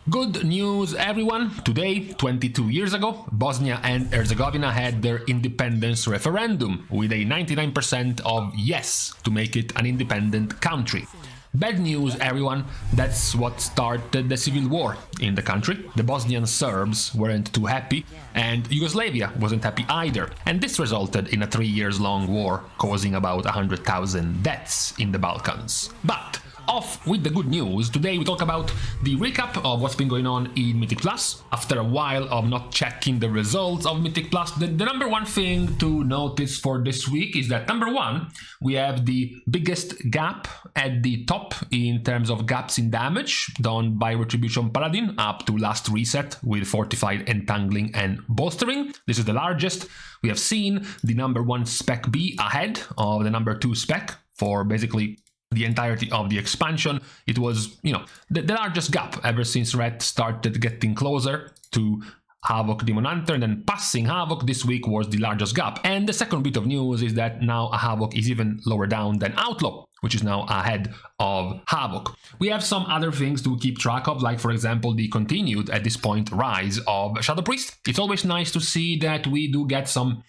Good news, everyone! Today, 22 years ago, Bosnia and Herzegovina had their independence referendum with a 99% of yes to make it an independent country. Bad news, everyone, that's what started the civil war in the country. The Bosnian Serbs weren't too happy, and Yugoslavia wasn't happy either, and this resulted in a 3 years long war, causing about 100,000 deaths in the Balkans. But off with the good news. Today we talk about the recap of what's been going on in Mythic Plus. After a while of not checking the results of Mythic Plus, the number one thing to notice for this week is that number one, we have the biggest gap at the top in terms of gaps in damage done by Retribution Paladin up to last reset with Fortified, Entangling and Bolstering. This is the largest. We have seen the number one spec be ahead of the number two spec for basically the entirety of the expansion. It was, the largest gap ever since Red started getting closer to Havoc Demon Hunter, and then passing Havoc this week was the largest gap. And the second bit of news is that now a Havoc is even lower down than Outlaw, which is now ahead of Havoc. We have some other things to keep track of, like for example the continued, at this point, rise of Shadow Priest. It's always nice to see that we do get some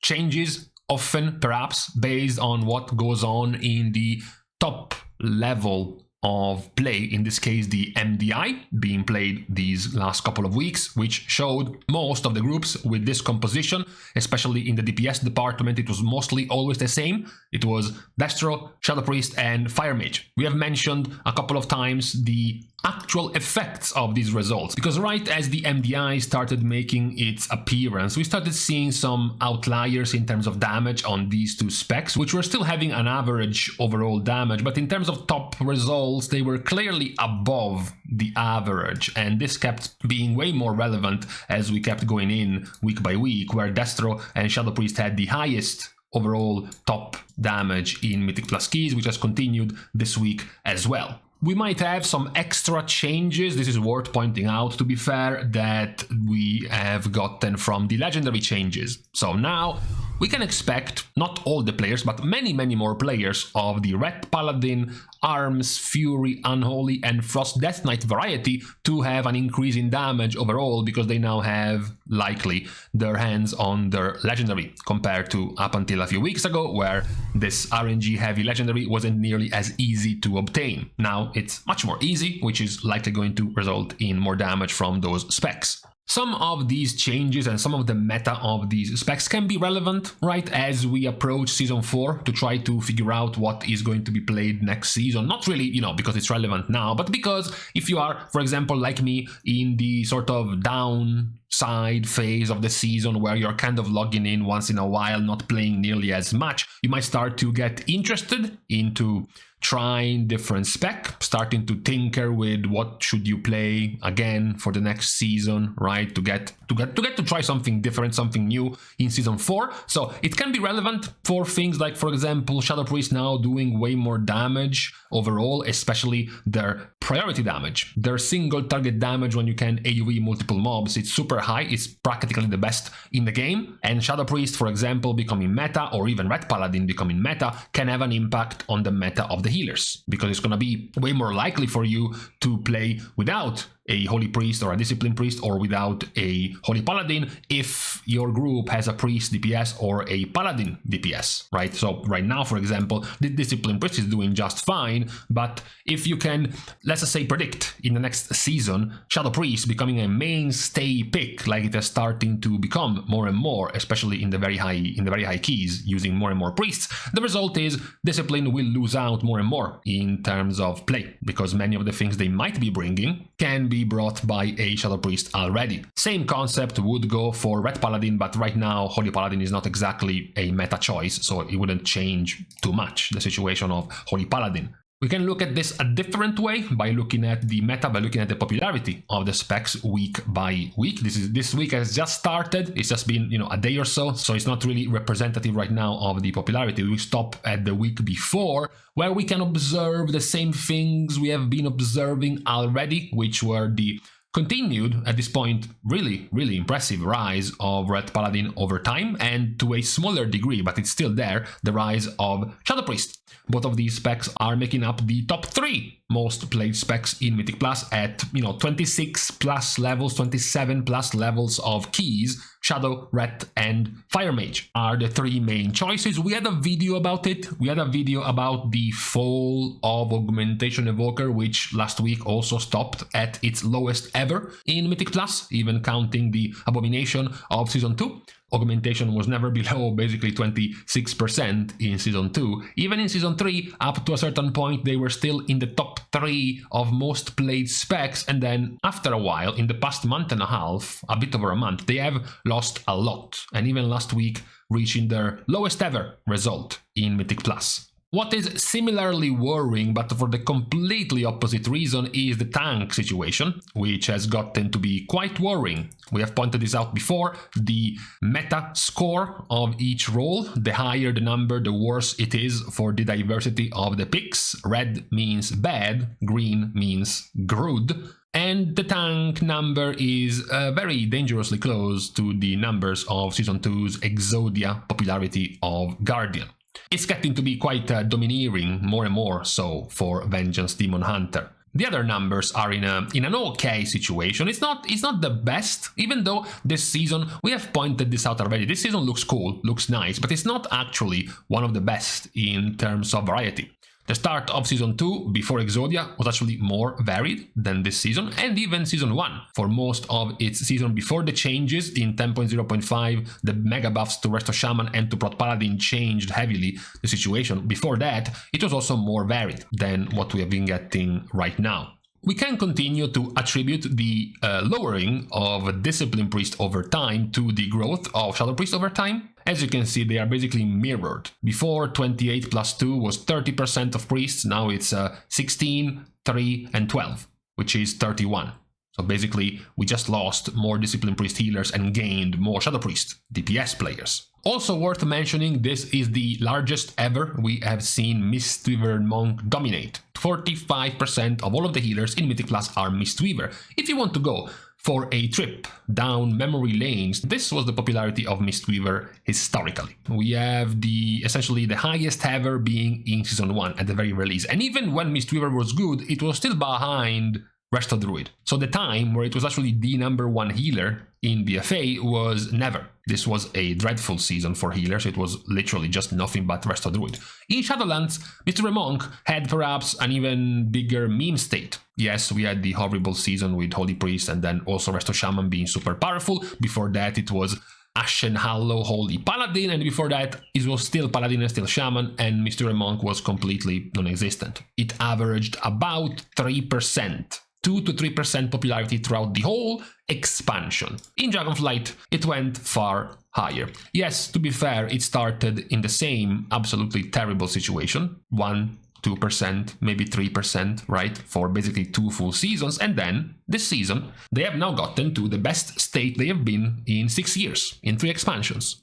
changes, often perhaps based on what goes on in the top level of play, in this case the MDI being played these last couple of weeks, which showed most of the groups with this composition, especially in the DPS department. It was mostly always the same. It was Destro, Shadow Priest and Fire Mage. We have mentioned a couple of times the actual effects of these results, because right as the MDI started making its appearance, we started seeing some outliers in terms of damage on these two specs, which were still having an average overall damage, but in terms of top results, they were clearly above the average, and this kept being way more relevant as we kept going in week by week, where Destro and Shadow Priest had the highest overall top damage in Mythic Plus keys, which has continued this week as well. We might have some extra changes, this is worth pointing out, to be fair, that we have gotten from the legendary changes. So now we can expect not all the players, but many more players of the Red Paladin, Arms, Fury, Unholy and Frost Death Knight variety to have an increase in damage overall, because they now have likely their hands on their legendary, compared to up until a few weeks ago where this RNG heavy legendary wasn't nearly as easy to obtain. Now it's much more easy, which is likely going to result in more damage from those specs. Some of these changes and some of the meta of these specs can be relevant, right, as we approach Season 4 to try to figure out what is going to be played next season. Not really, because it's relevant now, but because if you are, for example, like me, in the sort of downside phase of the season where you're kind of logging in once in a while, not playing nearly as much, you might start to get interested into trying different spec, starting to tinker with what should you play again for the next season, right? To get to try something different, something new in Season 4. So it can be relevant for things like, for example, Shadow Priest now doing way more damage overall, especially their priority damage. Their single target damage when you can AoE multiple mobs, it's super high, it's practically the best in the game. And Shadow Priest, for example, becoming meta, or even Red Paladin becoming meta, can have an impact on the meta of the healers, because it's going to be way more likely for you to play without a Holy Priest or a Discipline Priest, or without a Holy Paladin if your group has a Priest DPS or a Paladin DPS, right? So right now, for example, the Discipline Priest is doing just fine, but if you can, let's just say, predict in the next season Shadow Priest becoming a mainstay pick, like it is starting to become more and more, especially in the very high keys, using more and more priests, the result is Discipline will lose out more and more in terms of play, because many of the things they might be bringing can be brought by a Shadow Priest already. Same concept would go for Red Paladin, but right now Holy Paladin is not exactly a meta choice, so it wouldn't change too much the situation of Holy Paladin. We can look at this a different way by looking at the meta, by looking at the popularity of the specs week by week. This week has just started. It's just been, a day or so it's not really representative right now of the popularity. We stop at the week before, where we can observe the same things we have been observing already, which were the Continued at this point really impressive rise of Red Paladin over time, and to a smaller degree, but it's still there, the rise of Shadow Priest. Both of these specs are making up the top 3 most played specs in Mythic Plus at 26 plus levels, 27 plus levels of keys. Shadow, Ret, and Fire Mage are the 3 main choices. We had a video about it. We had a video about the fall of Augmentation Evoker, which last week also stopped at its lowest ever in Mythic Plus, even counting the Abomination of Season 2. Augmentation was never below basically 26% in Season 2. Even in Season 3, up to a certain point, they were still in the top 3 of most played specs, and then after a while, in the past month and a half, a bit over a month, they have lost a lot, and even last week reaching their lowest ever result in Mythic Plus. What is similarly worrying, but for the completely opposite reason, is the tank situation, which has gotten to be quite worrying. We have pointed this out before. The meta score of each role, the higher the number, the worse it is for the diversity of the picks. Red means bad, green means good. And the tank number is very dangerously close to the numbers of Season 2's Exodia popularity of Guardian. It's getting to be quite domineering, more and more so, for Vengeance Demon Hunter. The other numbers are in an okay situation. It's not the best, even though this season, we have pointed this out already, this season looks cool, looks nice, but it's not actually one of the best in terms of variety. The start of Season 2, before Exodia, was actually more varied than this season, and even Season 1. For most of its season before the changes in 10.0.5, the mega buffs to Resto Shaman and to Prot Paladin changed heavily the situation. Before that, it was also more varied than what we have been getting right now. We can continue to attribute the lowering of Discipline Priest over time to the growth of Shadow Priest over time. As you can see, they are basically mirrored. Before, 28 plus 2 was 30% of priests, now it's 16, 3, and 12, which is 31. So basically, we just lost more Discipline Priest healers and gained more Shadow Priest DPS players. Also worth mentioning, this is the largest ever we have seen Mistweaver Monk dominate. 45% of all of the healers in Mythic Plus are Mistweaver. If you want to go for a trip down memory lanes, this was the popularity of Mistweaver historically. We have essentially the highest ever being in Season 1 at the very release. And even when Mistweaver was good, it was still behind Resto Druid. So the time where it was actually the #1 healer in BFA was never. This was a dreadful season for healers. It was literally just nothing but Resto Druid. In Shadowlands, Mr. Monk had perhaps an even bigger meme state. Yes, we had the horrible season with Holy Priest and then also Resto Shaman being super powerful. Before that, it was Ashen Hallow Holy Paladin, and before that it was still Paladin and still Shaman, and Mr. Monk was completely non-existent. It averaged about 3%. 2 to 3% popularity throughout the whole expansion. In Dragonflight, it went far higher. Yes, to be fair, it started in the same absolutely terrible situation, 1, 2%, maybe 3%, right, for basically 2 full seasons, and then this season, they have now gotten to the best state they have been in 6 years, in 3 expansions.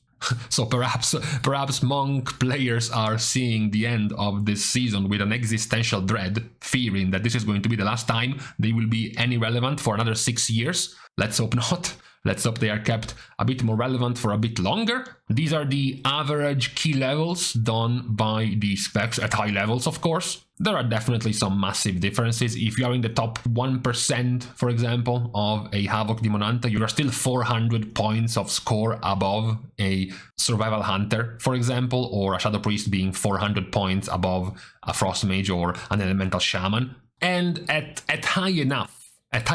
So perhaps Monk players are seeing the end of this season with an existential dread, fearing that this is going to be the last time they will be any relevant for another 6 years. Let's hope not. Let's hope they are kept a bit more relevant for a bit longer. These are the average key levels done by the specs at high levels, of course. There are definitely some massive differences. If you are in the top 1%, for example, of a Havoc Demon Hunter, you are still 400 points of score above a Survival Hunter, for example, or a Shadow Priest being 400 points above a Frost Mage or an Elemental Shaman. And at high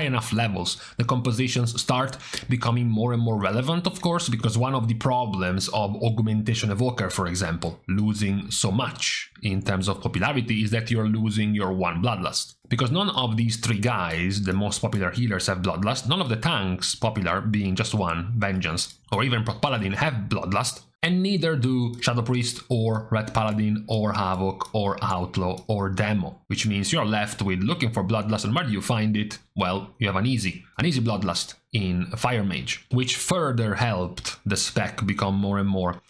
enough levels, the compositions start becoming more and more relevant, of course, because one of the problems of Augmentation Evoker, for example, losing so much in terms of popularity is that you're losing your one Bloodlust. Because none of these 3 guys, the most popular healers, have Bloodlust, none of the tanks, popular being just one, Vengeance, or even Prot Paladin, have Bloodlust, and neither do Shadow Priest or Red Paladin or Havoc or Outlaw or Demo, which means you're left with looking for Bloodlust, and where do you find it? Well, you have an easy Bloodlust in Fire Mage, which further helped the spec become more and more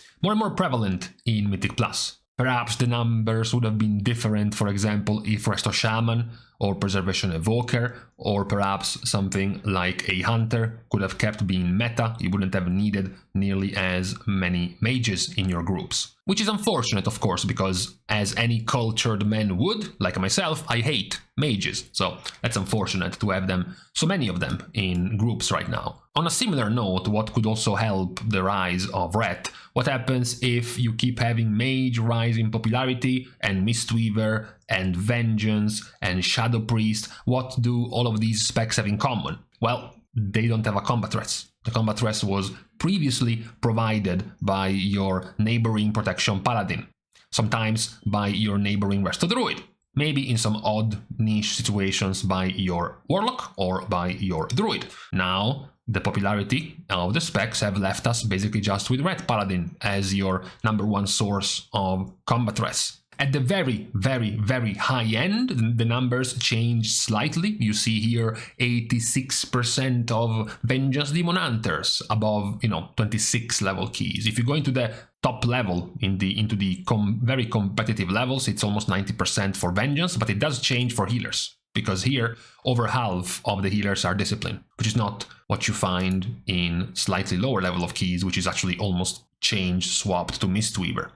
prevalent in Mythic Plus. Perhaps the numbers would have been different, for example, if Resto Shaman or Preservation Evoker, or perhaps something like a Hunter could have kept being meta. You wouldn't have needed nearly as many mages in your groups. Which is unfortunate, of course, because as any cultured man would, like myself, I hate mages. So that's unfortunate to have them, so many of them, in groups right now. On a similar note, what could also help the rise of Ret? What happens if you keep having Mage rise in popularity, and Mistweaver, and Vengeance, and Shadow Priest? What do all of these specs have in common? Well, they don't have a combat rest. The combat rest was previously provided by your neighboring Protection Paladin, sometimes by your neighboring Resto Druid, maybe in some odd niche situations by your Warlock or by your Druid. Now, the popularity of the specs have left us basically just with Red Paladin as your #1 source of combat rest. At the very high end, the numbers change slightly. You see here 86% of Vengeance Demon Hunters above, 26 level keys. If you go into the top level, into the very competitive levels, it's almost 90% for Vengeance, but it does change for healers. Because here, over half of the healers are Discipline, which is not what you find in slightly lower level of keys, which is actually almost swapped to Mistweaver.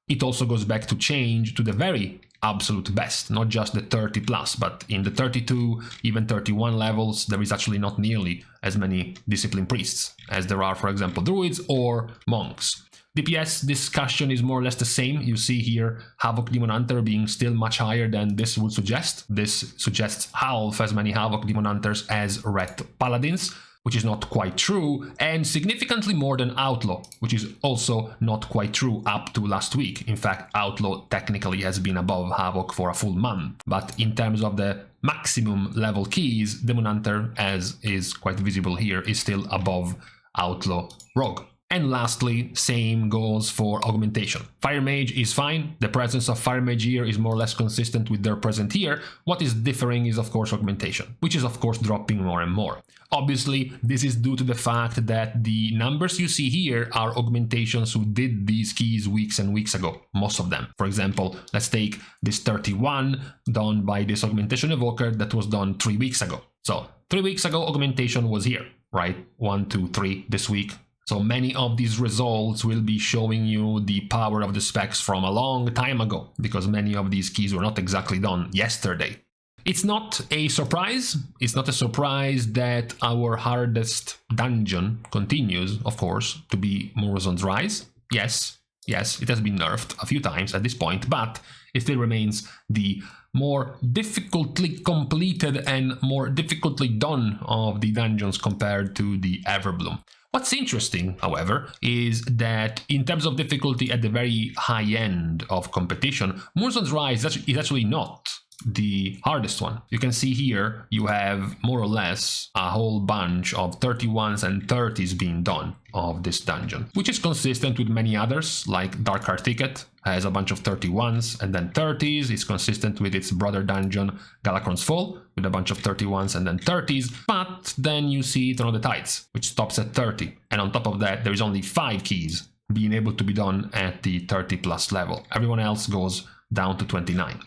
It also goes back to change to the very absolute best, not just the 30 plus, but in the 32, even 31 levels, there is actually not nearly as many Discipline Priests as there are, for example, Druids or Monks. DPS discussion is more or less the same. You see here Havoc Demon Hunter being still much higher than this would suggest. This suggests half as many Havoc Demon Hunters as Ret Paladins, which is not quite true, and significantly more than Outlaw, which is also not quite true up to last week. In fact, Outlaw technically has been above Havoc for a full month, but in terms of the maximum level keys, Demon Hunter, as is quite visible here, is still above Outlaw Rogue. And lastly, same goes for augmentation. Fire Mage is fine. The presence of Fire Mage here is more or less consistent with their present here. What is differing is, of course, augmentation, which is, of course, dropping more and more. Obviously, this is due to the fact that the numbers you see here are augmentations who did these keys weeks and weeks ago, most of them. For example, let's take this 31 done by this augmentation evoker that was done 3 weeks ago. So 3 weeks ago, augmentation was here, right? 1, 2, 3 this week. So many of these results will be showing you the power of the specs from a long time ago, because many of these keys were not exactly done yesterday. It's not a surprise. It's not a surprise that our hardest dungeon continues, of course, to be Murazon's Rise. Yes, it has been nerfed a few times at this point, but it still remains the more difficultly completed and more difficultly done of the dungeons compared to the Everbloom. What's interesting, however, is that in terms of difficulty at the very high end of competition, Murazon's Rise is actually not the hardest one. You can see here you have more or less a whole bunch of 31s and 30s being done of this dungeon, which is consistent with many others, like Darkheart Ticket has a bunch of 31s and then 30s. It's consistent with its brother dungeon Galakron's Fall with a bunch of 31s and then 30s, but then you see Turn of the Tides, which stops at 30, and on top of that there is only 5 keys being able to be done at the 30 plus level. Everyone else goes down to 29.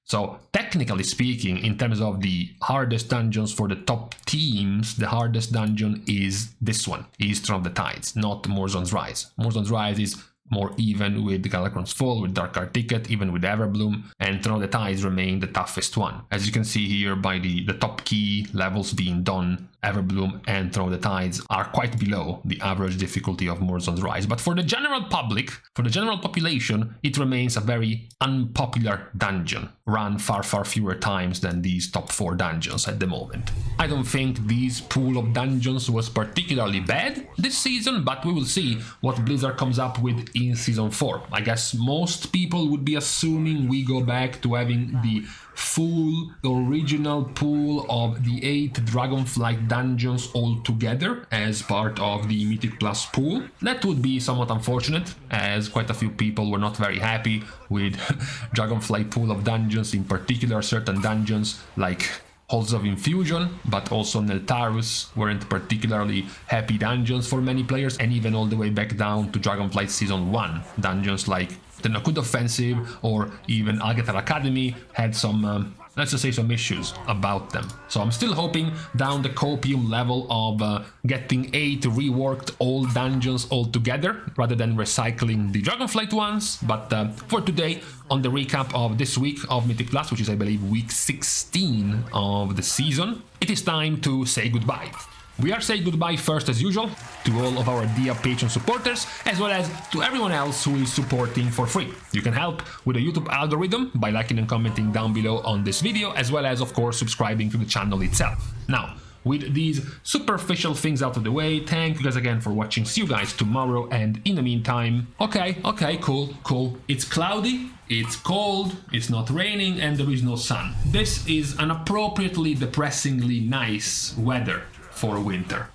So technically speaking, in terms of the hardest dungeons for the top teams, the hardest dungeon is this one, is Turn of the Tides, not Murazon's Rise. Murazon's Rise is more even with Galakron's Fall, with Darkheart Ticket, even with Everbloom, and Turn of the Tides remain the toughest one. As you can see here by the top key levels being done, Everbloom and Turn of the Tides are quite below the average difficulty of Murazon's Rise. But for the general public, for the general population, it remains a very unpopular dungeon, run far fewer times than these top 4 dungeons at the moment. I don't think this pool of dungeons was particularly bad this season, but we will see what Blizzard comes up with in Season 4. I guess most people would be assuming we go back to having the full original pool of the 8 Dragonflight dungeons all together as part of the Mythic Plus pool. That would be somewhat unfortunate, as quite a few people were not very happy with Dragonflight pool of dungeons, in particular certain dungeons like Halls of Infusion, but also Neltarus weren't particularly happy dungeons for many players, and even all the way back down to Dragonflight Season 1. Dungeons like the Nakud Offensive or even Algatar Academy had some let's just say, some issues about them. So I'm still hoping down the copium level of getting 8 reworked old dungeons all together, rather than recycling the Dragonflight ones. But for today, on the recap of this week of Mythic Plus, which is, I believe, week 16 of the season, it is time to say goodbye. We are saying goodbye first, as usual, to all of our Dia Patreon supporters, as well as to everyone else who is supporting for free. You can help with the YouTube algorithm by liking and commenting down below on this video, as well as, of course, subscribing to the channel itself. Now, with these superficial things out of the way, thank you guys again for watching. See you guys tomorrow, and in the meantime, okay, cool. It's cloudy, it's cold, it's not raining, and there is no sun. This is an appropriately depressingly nice weather for winter.